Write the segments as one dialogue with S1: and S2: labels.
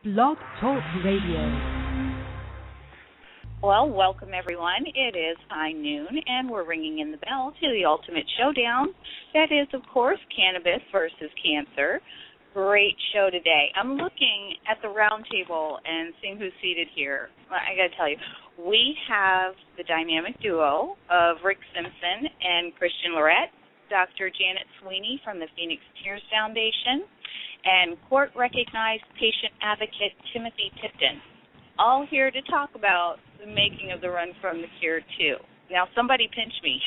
S1: Blog Talk Radio.
S2: Well, welcome everyone. It is high noon, and we're ringing in the bell to the ultimate showdown. That is, of course, cannabis versus cancer. Great show today. I'm looking at the round table and seeing who's seated here. I got to tell you, we have the dynamic duo of Rick Simpson and Christian Lorette, Dr. Janet Sweeney from the Phoenix Tears Foundation, and court-recognized patient advocate Timothy Tipton, all here to talk about the making of the Run from the Cure 2. Now, somebody pinch me.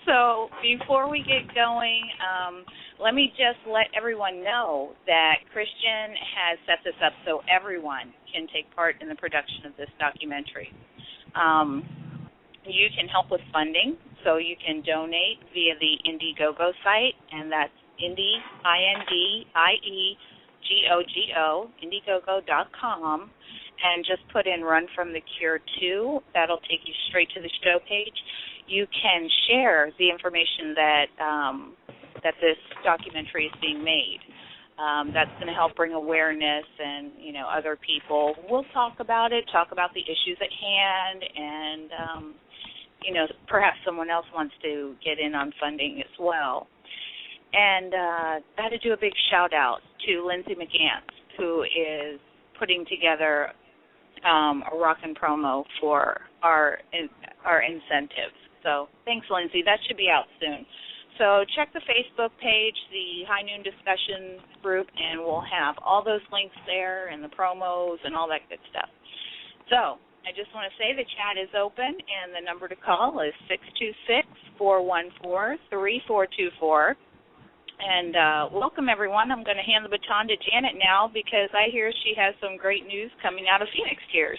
S2: So before we get going, let me just let everyone know that Christian has set this up so everyone can take part in the production of this documentary. You can help with funding, so you can donate via the Indiegogo site, and that's Indie, Indiegogo, Indiegogo.com, and just put in Run from the Cure 2. That'll take you straight to the show page. You can share the information that that this documentary is being made. That's going to help bring awareness, and other people will talk about it, talk about the issues at hand, and perhaps someone else wants to get in on funding as well. And I had to do a big shout out to Lindsay McGants, who is putting together a rockin' promo for our incentives. So thanks, Lindsay. That should be out soon. So check the Facebook page, the High Noon Discussion group, and we'll have all those links there and the promos and all that good stuff. So I just want to say the chat is open, and the number to call is 626-414-3424. And welcome, everyone. I'm going to hand the baton to Janet now because I hear she has some great news coming out of Phoenix Tears.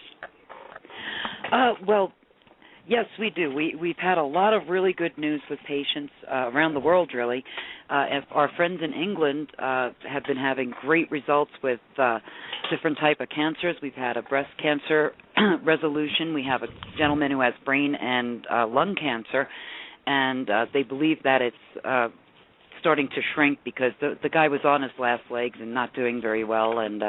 S3: Well, yes, we do. We've had a lot of really good news with patients around the world, really. Our friends in England have been having great results with different type of cancers. We've had a breast cancer resolution. We have a gentleman who has brain and lung cancer, and they believe that it's starting to shrink because the guy was on his last legs and not doing very well, and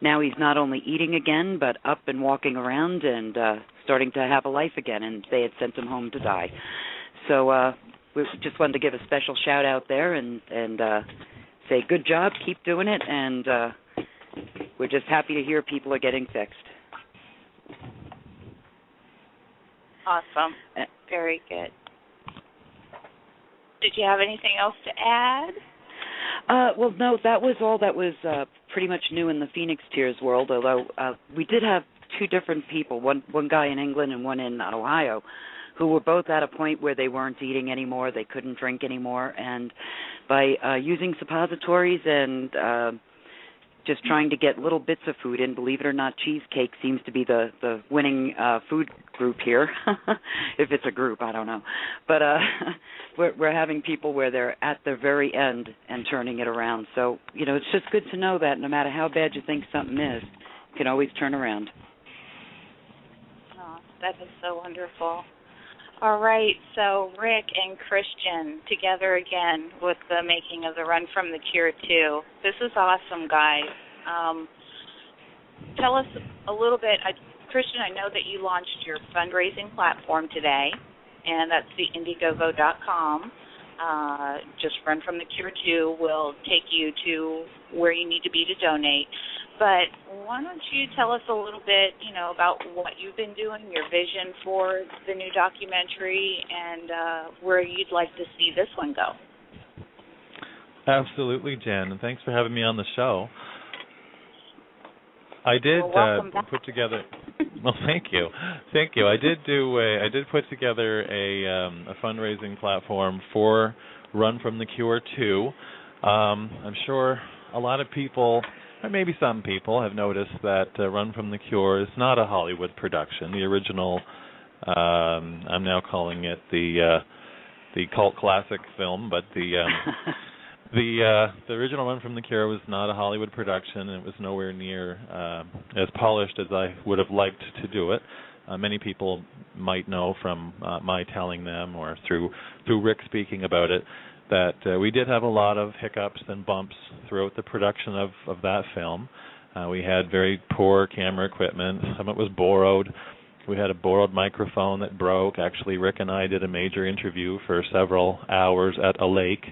S3: now he's not only eating again but up and walking around and starting to have a life again, and they had sent him home to die. So we just wanted to give a special shout out there and say good job, keep doing it, and we're just happy to hear people are getting fixed.
S2: Awesome. Very good. Did you have anything else to add?
S3: Well, no, that was all that was pretty much new in the Phoenix Tears world, although we did have two different people, one guy in England and one in Ohio, who were both at a point where they weren't eating anymore, they couldn't drink anymore, and by using suppositories and just trying to get little bits of food in, believe it or not, cheesecake seems to be the winning food group here. If it's a group, I don't know. But we're having people where they're at the very end and turning it around. So, it's just good to know that no matter how bad you think something is, you can always turn around.
S2: Oh, that is so wonderful. All right, so Rick and Christian together again with the making of the Run from the Cure 2. This is awesome, guys. Tell us a little bit. Christian, I know that you launched your fundraising platform today, and that's the Indiegogo.com. Just Run from the Cure 2 will take you to where you need to be to donate. But why don't you tell us a little bit, about what you've been doing, your vision for the new documentary, and where you'd like to see this one go.
S4: Absolutely, Jen, and thanks for having me on the show. I did put together. Well, thank you. I did put together a fundraising platform for Run from the Cure 2. I'm sure a lot of people, or maybe some people, have noticed that Run from the Cure is not a Hollywood production. The original, I'm now calling it the cult classic film, but the original Run from the Cure was not a Hollywood production, and it was nowhere near as polished as I would have liked to do it. Many people might know from my telling them or through Rick speaking about it that we did have a lot of hiccups and bumps throughout the production of that film. We had very poor camera equipment. Some of it was borrowed. We had a borrowed microphone that broke. Actually, Rick and I did a major interview for several hours at a lake,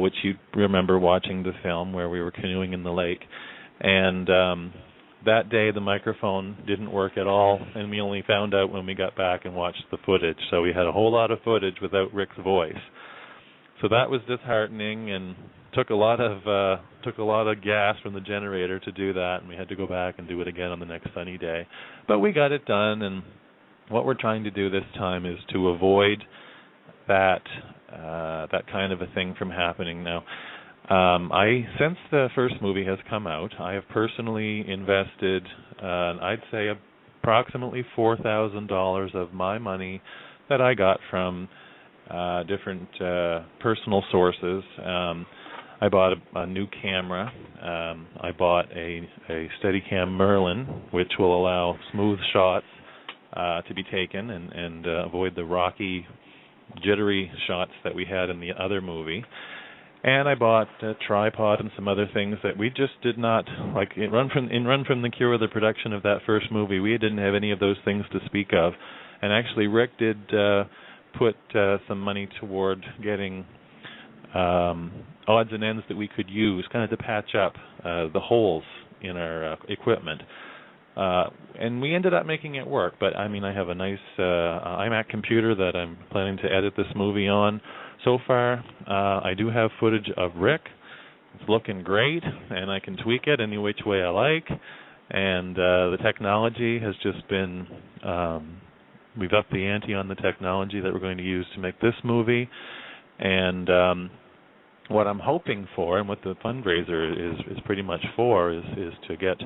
S4: which you remember watching the film where we were canoeing in the lake. And that day the microphone didn't work at all, and we only found out when we got back and watched the footage. So we had a whole lot of footage without Rick's voice. So that was disheartening, and took a lot of gas from the generator to do that, and we had to go back and do it again on the next sunny day. But we got it done, and what we're trying to do this time is to avoid that kind of a thing from happening now. Since the first movie has come out, I have personally invested, I'd say, approximately $4,000 of my money that I got from different personal sources. I bought a new camera. I bought a Steadicam Merlin, which will allow smooth shots to be taken and avoid the rocky, jittery shots that we had in the other movie. And I bought a tripod and some other things that we just did not, like in Run from the Cure, the production of that first movie, we didn't have any of those things to speak of. And actually Rick did put some money toward getting odds and ends that we could use, kind of to patch up the holes in our equipment. And we ended up making it work. But, I mean, I have a nice iMac computer that I'm planning to edit this movie on. So far, I do have footage of Rick. It's looking great, and I can tweak it any which way I like. And the technology has just been, we've upped the ante on the technology that we're going to use to make this movie. And what I'm hoping for, and what the fundraiser is pretty much for, is to get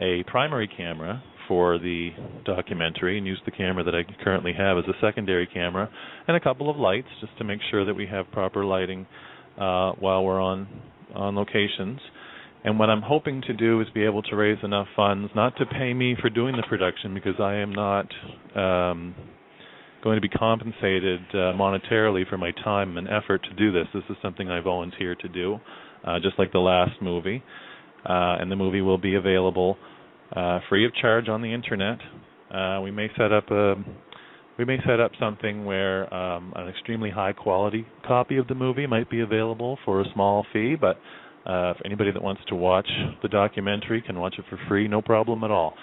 S4: a primary camera for the documentary and use the camera that I currently have as a secondary camera, and a couple of lights just to make sure that we have proper lighting while we're on locations. And what I'm hoping to do is be able to raise enough funds not to pay me for doing the production, because I am not going to be compensated monetarily for my time and effort to do this. This is something I volunteer to do, just like the last movie. And the movie will be available free of charge on the internet. We may set up something where an extremely high quality copy of the movie might be available for a small fee, but for anybody that wants to watch the documentary can watch it for free, no problem at all.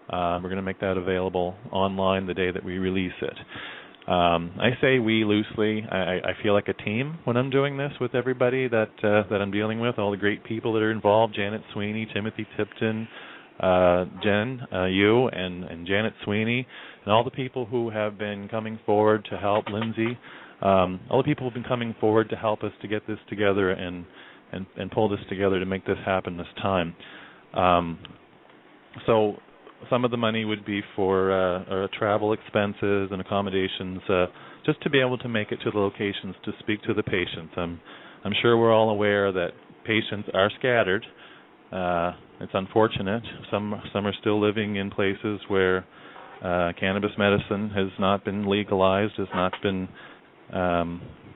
S4: We're going to make that available online the day that we release it. I say we loosely. I feel like a team when I'm doing this with everybody that I'm dealing with, all the great people that are involved: Janet Sweeney, Timothy Tipton, Jen, you, and Janet Sweeney, and all the people who have been coming forward to help, Lindsay, all the people who have been coming forward to help us to get this together and pull this together to make this happen this time. So some of the money would be for travel expenses and accommodations, just to be able to make it to the locations to speak to the patients. I'm sure we're all aware that patients are scattered. It's unfortunate. Some are still living in places where cannabis medicine has not been legalized, has not been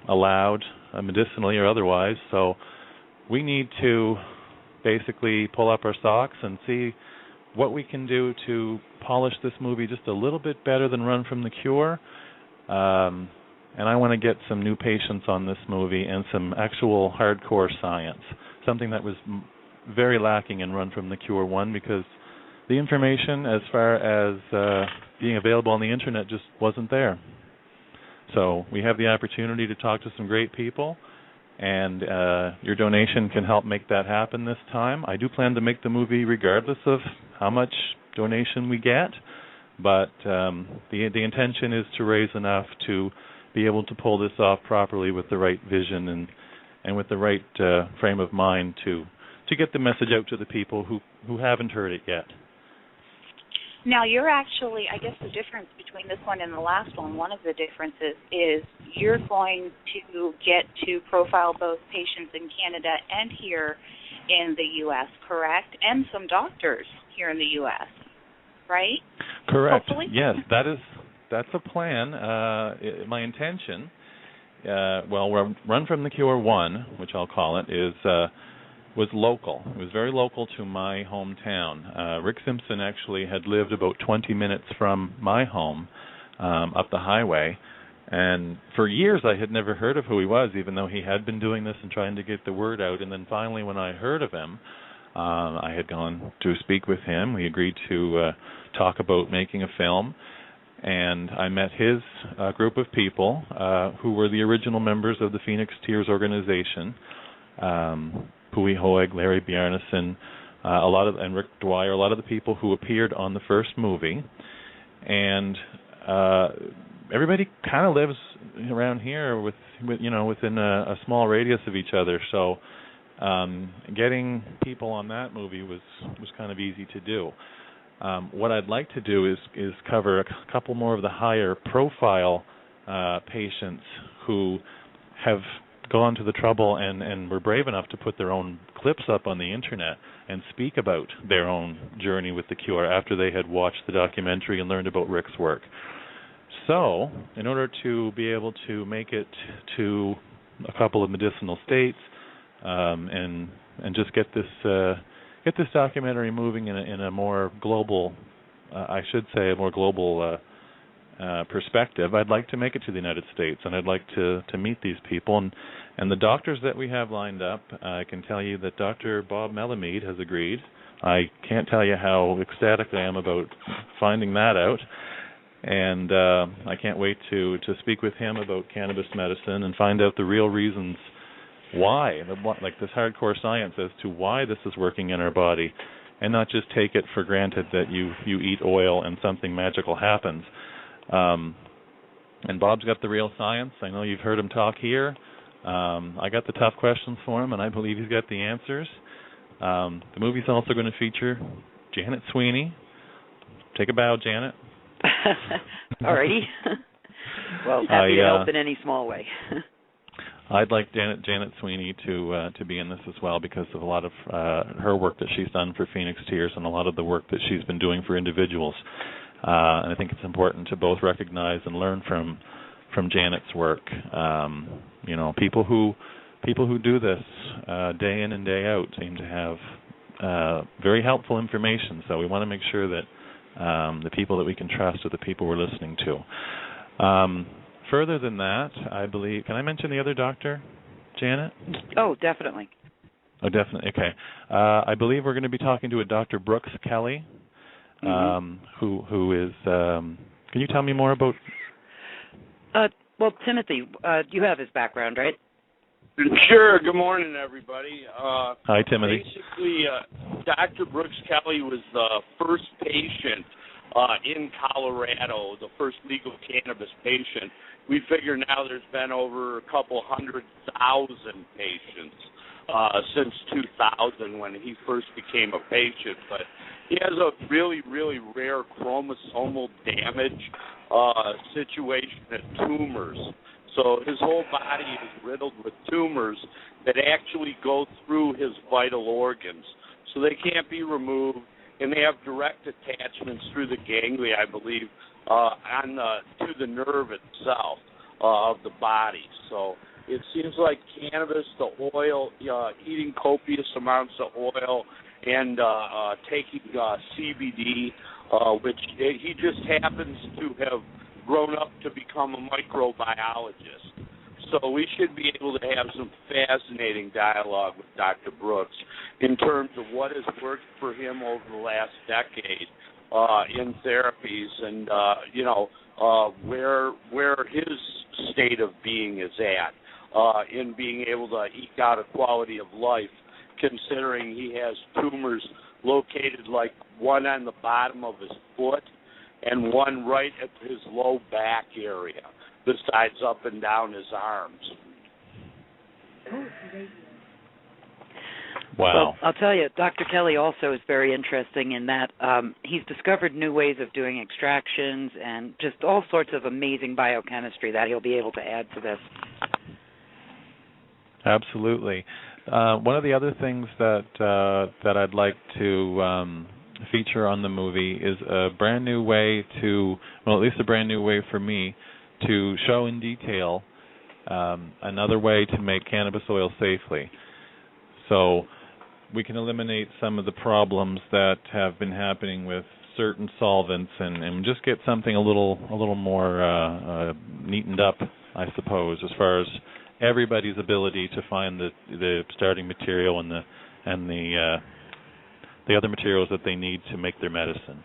S4: allowed medicinally or otherwise. So we need to basically pull up our socks and see what we can do to polish this movie just a little bit better than Run from the Cure. And I want to get some new patients on this movie and some actual hardcore science, something that was very lacking in Run from the Cure 1, because the information as far as being available on the internet just wasn't there. So we have the opportunity to talk to some great people, and your donation can help make that happen this time. I do plan to make the movie regardless of how much donation we get, but the intention is to raise enough to be able to pull this off properly with the right vision and with the right frame of mind to get the message out to the people who haven't heard it yet.
S2: Now, you're actually, I guess the difference between this one and the last one of the differences is you're going to get to profile both patients in Canada and here in the U.S., correct? And some doctors here in the U.S., right?
S4: Correct.
S2: Hopefully.
S4: Yes, that's a plan. My intention, Run from the Cure 1, which I'll call it, is was local. It was very local to my hometown. Rick Simpson actually had lived about 20 minutes from my home up the highway, and for years I had never heard of who he was, even though he had been doing this and trying to get the word out. And then finally, when I heard of him, I had gone to speak with him. We agreed to talk about making a film, and I met his group of people who were the original members of the Phoenix Tears organization. Pui Hoig, Larry Bjarnason, and Rick Dwyer, a lot of the people who appeared on the first movie, and everybody kind of lives around here within a small radius of each other. So getting people on that movie was kind of easy to do. What I'd like to do is cover a couple more of the higher profile patients who have gone to the trouble and were brave enough to put their own clips up on the internet and speak about their own journey with the cure after they had watched the documentary and learned about Rick's work. So, in order to be able to make it to a couple of medicinal states and just get this documentary moving in a more global, perspective, I'd like to make it to the United States, and I'd like to meet these people. And the doctors that we have lined up, I can tell you that Dr. Bob Melamede has agreed. I can't tell you how ecstatic I am about finding that out. And I can't wait to speak with him about cannabis medicine and find out the real reasons why, like this hardcore science as to why this is working in our body, and not just take it for granted that you eat oil and something magical happens. And Bob's got the real science. I know you've heard him talk here. I got the tough questions for him, and I believe he's got the answers. The movie's also going to feature Janet Sweeney. Take a bow, Janet.
S3: All righty. Well, happy to help in any small way.
S4: I'd like Janet Sweeney to be in this as well, because of a lot of her work that she's done for Phoenix Tears and a lot of the work that she's been doing for individuals. And I think it's important to both recognize and learn from Janet's work. People who do this day in and day out seem to have very helpful information. So we want to make sure that the people that we can trust are the people we're listening to. Further than that, I believe, can I mention the other doctor, Janet?
S3: Oh, definitely.
S4: Oh, definitely. Okay. I believe we're going to be talking to a Dr. Brooks Kelly, who is, can you tell me more about?
S3: Well, Timothy, you have his background, right?
S5: Sure. Good morning, everybody.
S4: Hi, Timothy.
S5: Basically, Dr. Brooks Kelly was the first patient in Colorado, the first legal cannabis patient. We figure now there's been over a couple 100,000 patients since 2000 when he first became a patient. But he has a really, really rare chromosomal damage situation at tumors. So his whole body is riddled with tumors that actually go through his vital organs. So they can't be removed, and they have direct attachments through the ganglia, I believe, to the nerve itself of the body. So it seems like cannabis, the oil, eating copious amounts of oil, and taking CBD, which he just happens to have grown up to become a microbiologist. So we should be able to have some fascinating dialogue with Dr. Brooks in terms of what has worked for him over the last decade in therapies, and where his state of being is at in being able to eke out a quality of life, considering he has tumors located like one on the bottom of his foot and one right at his low back area, besides up and down his arms.
S4: Wow.
S3: Well, I'll tell you, Dr. Kelly also is very interesting in that he's discovered new ways of doing extractions and just all sorts of amazing biochemistry that he'll be able to add to this.
S4: Absolutely. One of the other things that I'd like to feature on the movie is a brand new way at least a brand new way for me to show in detail another way to make cannabis oil safely. So we can eliminate some of the problems that have been happening with certain solvents, and just get something a little more neatened up, I suppose, as far as everybody's ability to find the starting material and the other materials that they need to make their medicine.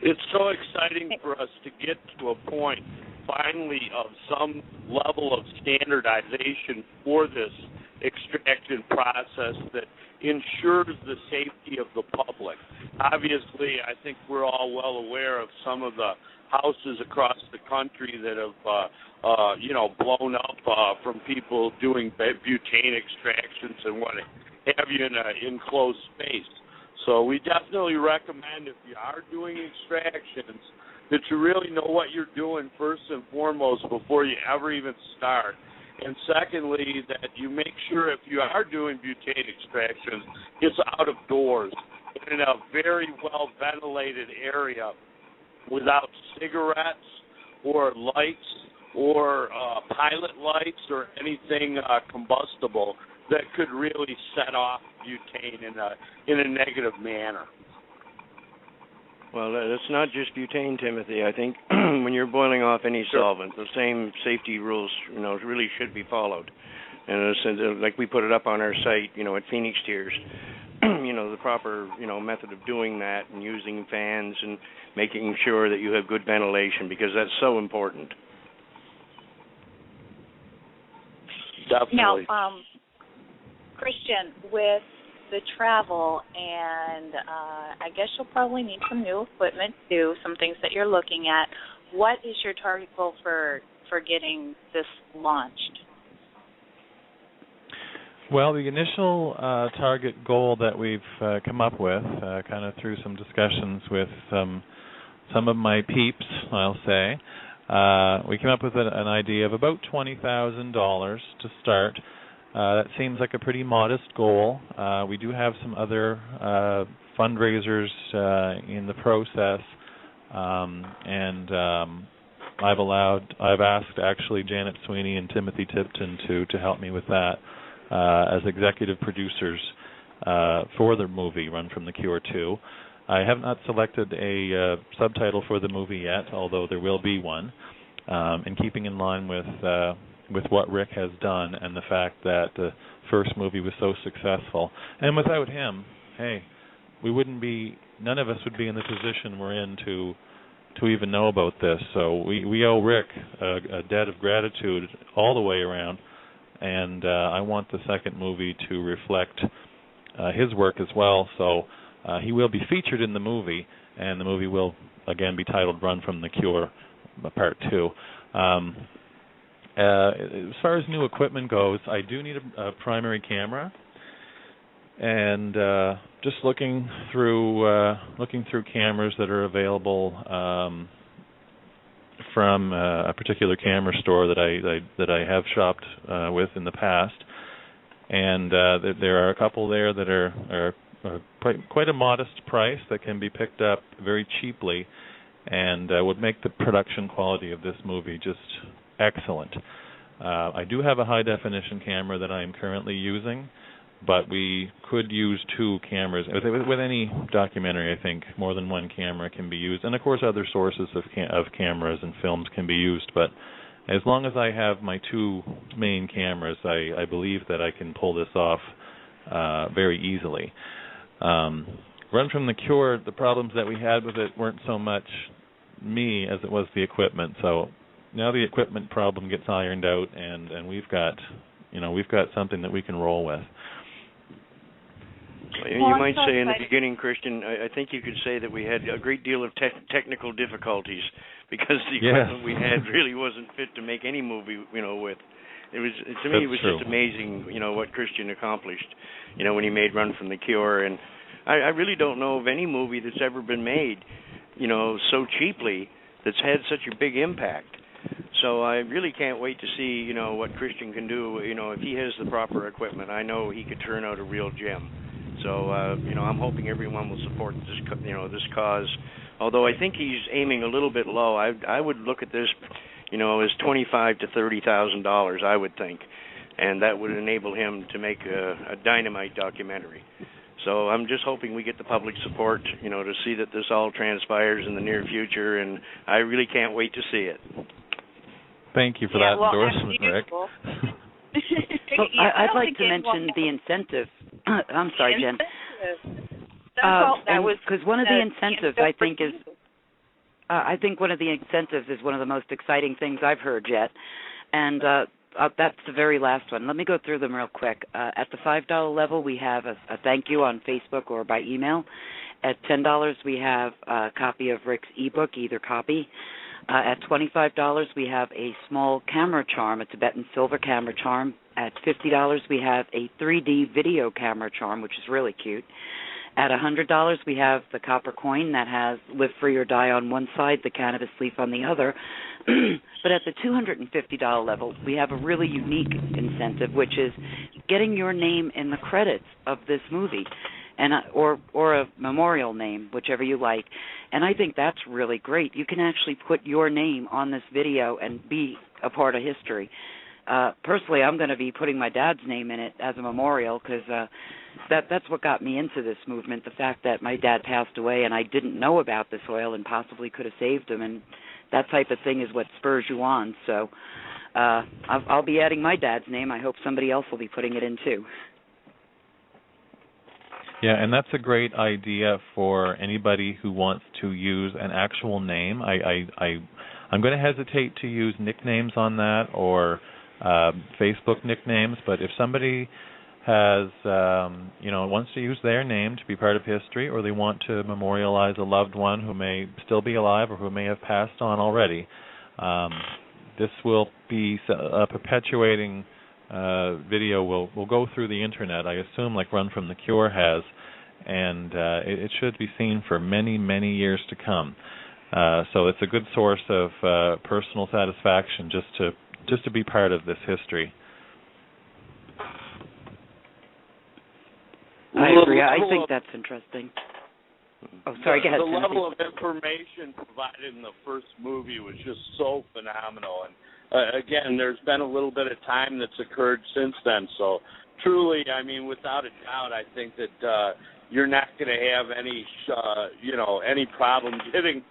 S5: It's so exciting for us to get to a point, finally, of some level of standardization for this extraction process that ensures the safety of the public. Obviously, I think we're all well aware of some of the houses across the country that have, blown up from people doing butane extractions and what have you in an enclosed space. So we definitely recommend, if you are doing extractions, that you really know what you're doing first and foremost before you ever even start. And secondly, that you make sure if you are doing butane extractions, it's out of doors in a very well ventilated area without cigarettes or lights or pilot lights or anything combustible that could really set off butane in a negative manner.
S6: Well, it's not just butane, Timothy. I think when you're boiling off any solvent, the same safety rules, really should be followed. And like we put it up on our site, at Phoenix Tears, the proper, method of doing that and using fans and making sure that you have good ventilation, because that's so important.
S5: Definitely.
S2: Now, Christian, with the travel, and I guess you'll probably need some new equipment too, some things that you're looking at. What is your target goal for getting this launched?
S4: Well, the initial target goal that we've come up with, kind of through some discussions with some of my peeps, I'll say, we came up with an idea of about $20,000 to start. That seems like a pretty modest goal. We do have some other fundraisers in the process, and I've asked actually Janet Sweeney and Timothy Tipton to help me with that as executive producers for the movie Run from the Cure 2. I have not selected a subtitle for the movie yet, although there will be one, in keeping in line with what Rick has done and the fact that the first movie was so successful. And without him, none of us would be in the position we're in to even know about this. So we owe Rick a debt of gratitude all the way around, and I want the second movie to reflect his work as well. So he will be featured in the movie, and the movie will, again, be titled Run from the Cure, Part 2. As far as new equipment goes, I do need a primary camera, and just looking through cameras that are available from a particular camera store that I have shopped with in the past, and there are a couple there that are quite a modest price that can be picked up very cheaply, and would make the production quality of this movie just excellent. I do have a high-definition camera that I am currently using, but we could use two cameras. With any documentary, I think more than one camera can be used, and of course other sources of cameras and films can be used, but as long as I have my two main cameras, I believe that I can pull this off very easily. Run from the Cure, the problems that we had with it weren't so much me as it was the equipment. So now the equipment problem gets ironed out, and we've got something that we can roll with.
S6: You might say in the beginning, Christian, I think you could say that we had a great deal of technical difficulties because the equipment we had really wasn't fit to make any movie, with. It was just amazing, what Christian accomplished, when he made Run from the Cure. And I really don't know of any movie that's ever been made, so cheaply that's had such a big impact. So I really can't wait to see, what Christian can do. If he has the proper equipment, I know he could turn out a real gem. So, I'm hoping everyone will support this cause. Although I think he's aiming a little bit low. I would look at this, as $25,000 to $30,000. I would think, and that would enable him to make a dynamite documentary. So I'm just hoping we get the public support, to see that this all transpires in the near future, and I really can't wait to see it.
S4: Thank you for that endorsement, Rick.
S3: I'd like to mention the incentive. I'm sorry, Jen. Because one of the incentives, I think, is one of the incentives is one of the most exciting things I've heard yet, and that's the very last one. Let me go through them real quick. At the $5 level, we have a thank you on Facebook or by email. At $10, we have a copy of Rick's ebook, either copy. At $25, we have a small camera charm, a Tibetan silver camera charm. At $50, we have a 3D video camera charm, which is really cute. At $100, we have the copper coin that has live free or die on one side, the cannabis leaf on the other. But at the $250 level, we have a really unique incentive, which is getting your name in the credits of this movie, and or a memorial name, whichever you like. And I think that's really great. You can actually put your name on this video and be a part of history. Personally, I'm going to be putting my dad's name in it as a memorial because that's what got me into this movement, the fact that my dad passed away and I didn't know about this oil and possibly could have saved him, and that type of thing is what spurs you on. So I'll be adding my dad's name. I hope somebody else will be putting it in too.
S4: Yeah, and that's a great idea for anybody who wants to use an actual name. I'm going to hesitate to use nicknames on that or Facebook nicknames, but if somebody has, wants to use their name to be part of history, or they want to memorialize a loved one who may still be alive or who may have passed on already, this will be a perpetuating video will go through the internet, I assume, like Run from the Cure has, and it should be seen for many, many years to come. So it's a good source of personal satisfaction just to be part of this history.
S3: I agree. I think that's interesting. Oh, sorry, go ahead.
S5: The level of information provided in the first movie was just so phenomenal. And again, there's been a little bit of time that's occurred since then. So truly, I mean, without a doubt, I think that you're not going to have any problem getting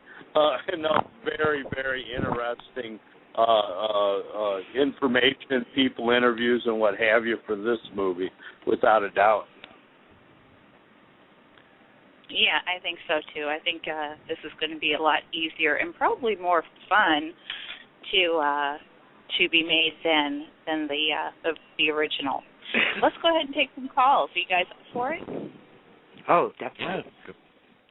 S5: enough very, very interesting information, people interviews, and what have you for this movie, without a doubt.
S2: Yeah, I think so too. I think this is going to be a lot easier and probably more fun to be made than the original. Let's go ahead and take some calls. Are you guys up for it?
S3: Oh, definitely.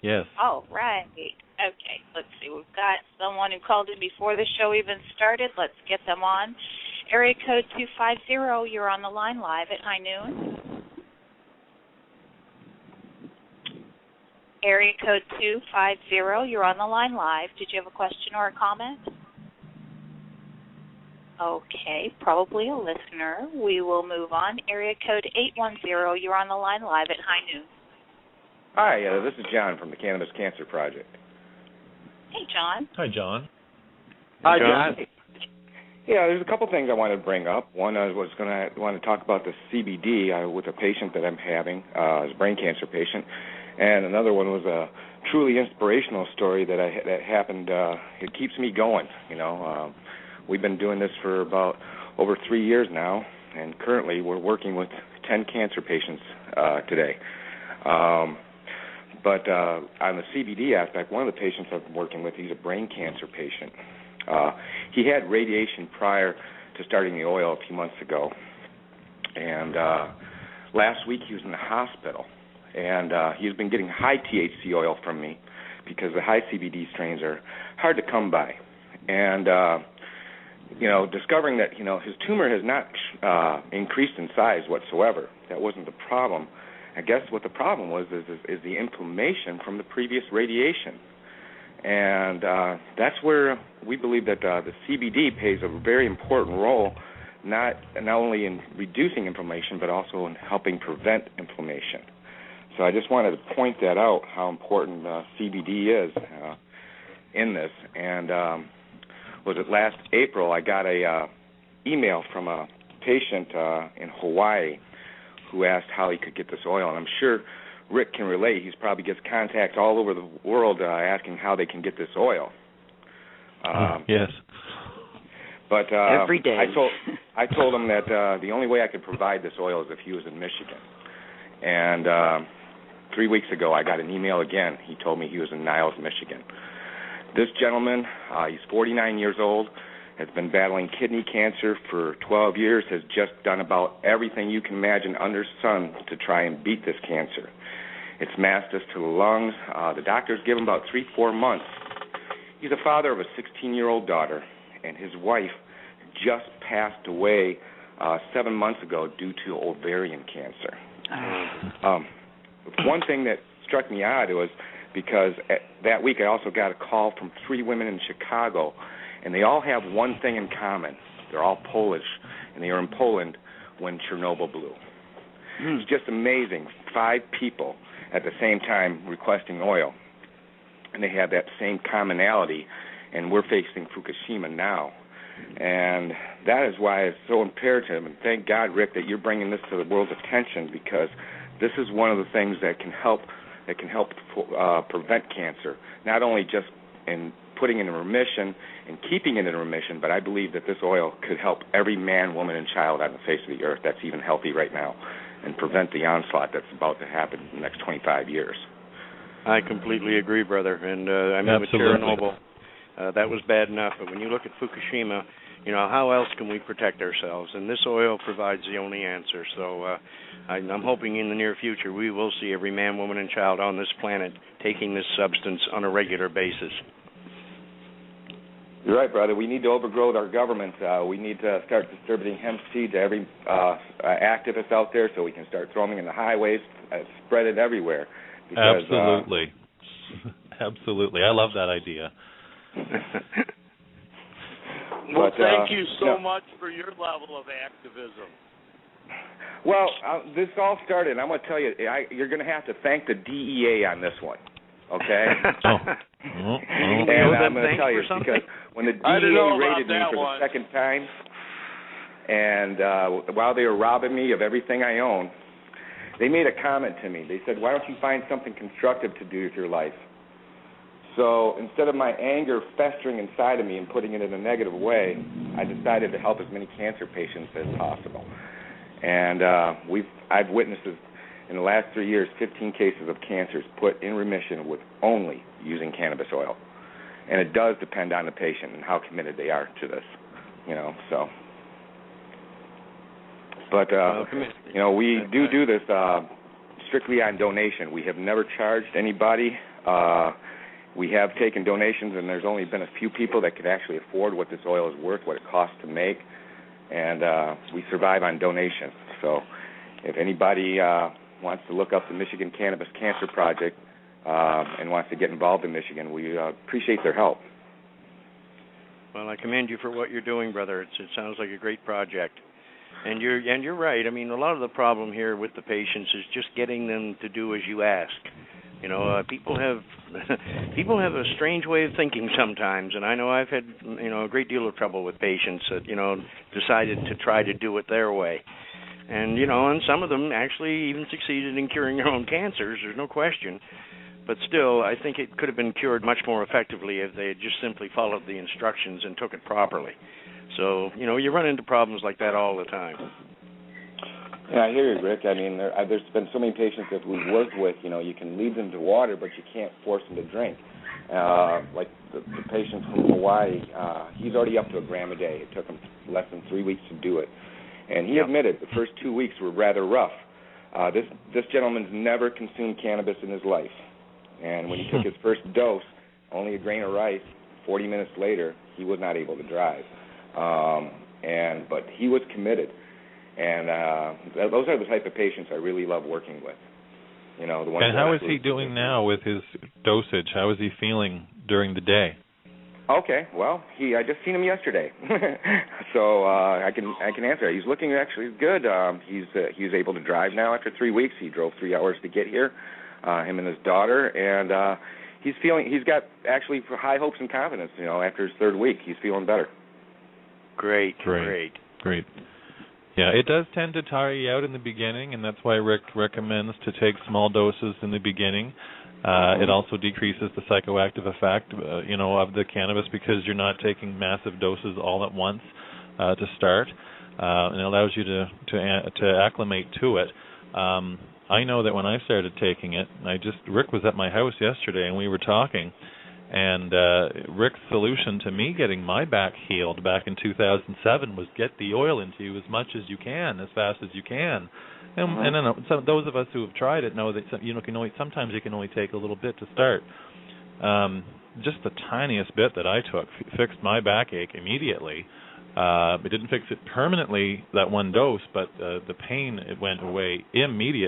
S4: Yes.
S2: Oh, right. Okay, let's see. We've got someone who called in before the show even started. Let's get them on. Area code 250, you're on the line live at high noon. Area code 250, you're on the line live. Did you have a question or a comment? Okay, probably a listener. We will move on. Area code 810, you're on the line live at high noon.
S7: Hi, this is John from the Cannabis Cancer Project.
S2: Hey, John.
S4: Hi, John.
S6: Hi, John.
S7: Yeah, there's a couple things I wanted to bring up. One, I was going to want to talk about the CBD with a patient that I'm having, a brain cancer patient, and another one was a truly inspirational story that happened. It keeps me going. We've been doing this for about over 3 years now, and currently we're working with 10 cancer patients today. But on the CBD aspect, one of the patients I've been working with, he's a brain cancer patient. He had radiation prior to starting the oil a few months ago. And last week he was in the hospital. And he's been getting high THC oil from me because the high CBD strains are hard to come by. And, discovering that, his tumor has not increased in size whatsoever. That wasn't the problem. I guess what the problem was is the inflammation from the previous radiation. And that's where we believe that the CBD plays a very important role, not only in reducing inflammation, but also in helping prevent inflammation. So I just wanted to point that out, how important CBD is in this. And was it last April, I got a email from a patient in Hawaii who asked how he could get this oil, and I'm sure Rick can relate. He probably gets contacts all over the world asking how they can get this oil.
S4: Yes.
S3: But every day.
S7: I told him that the only way I could provide this oil is if he was in Michigan. And 3 weeks ago, I got an email again. He told me he was in Niles, Michigan. This gentleman, he's 49 years old, has been battling kidney cancer for 12 years, has just done about everything you can imagine under the sun to try and beat this cancer. It's massed us to the lungs. The doctors give him about 3-4 months. He's a father of a 16-year-old daughter, and his wife just passed away 7 months ago due to ovarian cancer. One thing that struck me odd was because that week I also got a call from 3 women in Chicago, and they all have one thing in common. They're all Polish, and they were in Poland when Chernobyl blew. It's just amazing. 5 people at the same time requesting oil, and they have that same commonality, and we're facing Fukushima now. And that is why it's so imperative, and thank God, Rick, that you're bringing this to the world's attention, because this is one of the things that can help prevent cancer, not only just in putting it in remission and keeping it in remission, but I believe that this oil could help every man, woman, and child on the face of the earth that's even healthy right now and prevent the onslaught that's about to happen in the next 25 years.
S6: I completely agree, brother. And I mean, with Chernobyl, that was bad enough. But when you look at Fukushima, you know, how else can we protect ourselves? And this oil provides the only answer. So I'm hoping in the near future we will see every man, woman, and child on this planet taking this substance on a regular basis.
S7: You're right, brother. We need to overgrow our government. We need to start distributing hemp seed to every activist out there so we can start throwing them in the highways, spread it everywhere. Because,
S4: absolutely. Absolutely. I love that idea.
S5: Well, thank you so much for your level of activism.
S7: Well, this all started, I'm going to tell you, you're going to have to thank the DEA on this one, okay? And I'm going to tell you, because when the DEA raided me for the second time, and while they were robbing me of everything I own, they made a comment to me. They said, why don't you find something constructive to do with your life? So instead of my anger festering inside of me and putting it in a negative way, I decided to help as many cancer patients as possible. And I've witnessed in the last 3 years 15 cases of cancers put in remission with only using cannabis oil. And it does depend on the patient and how committed they are to this, you know, so. But, you know, we do this strictly on donation. We have never charged anybody. We have taken donations, and there's only been a few people that could actually afford what this oil is worth, what it costs to make, and we survive on donations. So if anybody wants to look up the Michigan Cannabis Cancer Project and wants to get involved in Michigan, we appreciate their help.
S6: Well, I commend you for what you're doing, brother. It sounds like a great project. And you're right. I mean, a lot of the problem here with the patients is just getting them to do as you ask. You know, people have a strange way of thinking sometimes, and I know I've had, you know, a great deal of trouble with patients that, you know, decided to try to do it their way. And, you know, and some of them actually even succeeded in curing their own cancers, there's no question. But still, I think it could have been cured much more effectively if they had just simply followed the instructions and took it properly. So, you know, you run into problems like that all the time.
S7: Yeah, I hear you, Rick. I mean, there's been so many patients that we've worked with, you know, you can lead them to water, but you can't force them to drink. Like the patient from Hawaii, he's already up to 1 gram a day. It took him less than 3 weeks to do it. And he admitted the first 2 weeks were rather rough. This gentleman's never consumed cannabis in his life. And when he took his first dose, only a grain of rice, 40 minutes later, he was not able to drive. But he was committed. And those are the type of patients I really love working with. You know, the ones.
S4: And how is he doing now with his dosage? How is he feeling during the day?
S7: Okay, well, I just seen him yesterday, so I can answer. He's looking actually good. He's able to drive now after 3 weeks. He drove 3 hours to get here, him and his daughter, and he's got actually high hopes and confidence. You know, after his 3rd week, he's feeling better.
S6: Great.
S4: Yeah, it does tend to tire you out in the beginning, and that's why Rick recommends to take small doses in the beginning. It also decreases the psychoactive effect, of the cannabis because you're not taking massive doses all at once to start, and it allows you to acclimate to it. I know that when I started taking it, Rick was at my house yesterday, and we were talking. And Rick's solution to me getting my back healed back in 2007 was get the oil into you as much as you can, as fast as you can. And then those of us who have tried it know that sometimes you can only take a little bit to start. Just the tiniest bit that I took fixed my backache immediately. It didn't fix it permanently, that one dose, but the pain, it went away immediately.